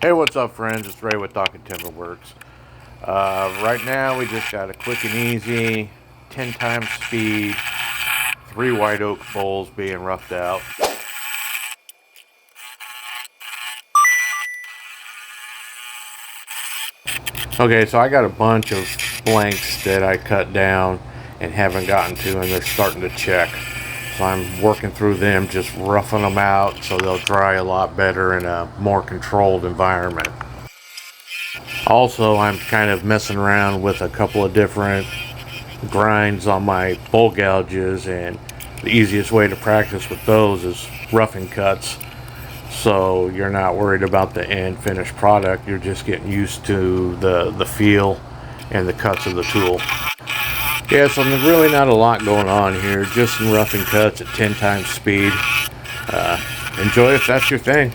Hey, what's up, friends? It's Ray with Talking Timber Works. Right now, we just got a quick and easy 10 times speed, 3 white oak bowls being roughed out. Okay, so I got a bunch of blanks that I cut down and haven't gotten to, and they're starting to check. So I'm working through them, just roughing them out so they'll dry a lot better in a more controlled environment. Also, I'm kind of messing around with a couple of different grinds on my bowl gouges, and the easiest way to practice with those is roughing cuts, so you're not worried about the end finished product. You're just getting used to the feel and the cuts of the tool. Yeah, so there's really not a lot going on here, just some roughing cuts at 10 times speed. Enjoy if that's your thing.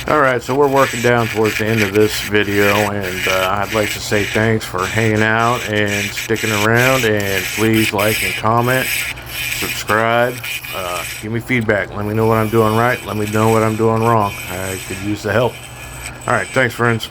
Alright, so we're working down towards the end of this video, and I'd like to say thanks for hanging out and sticking around, and please like and comment, subscribe, give me feedback, let me know what I'm doing right, let me know what I'm doing wrong. I could use the help. Alright, thanks, friends.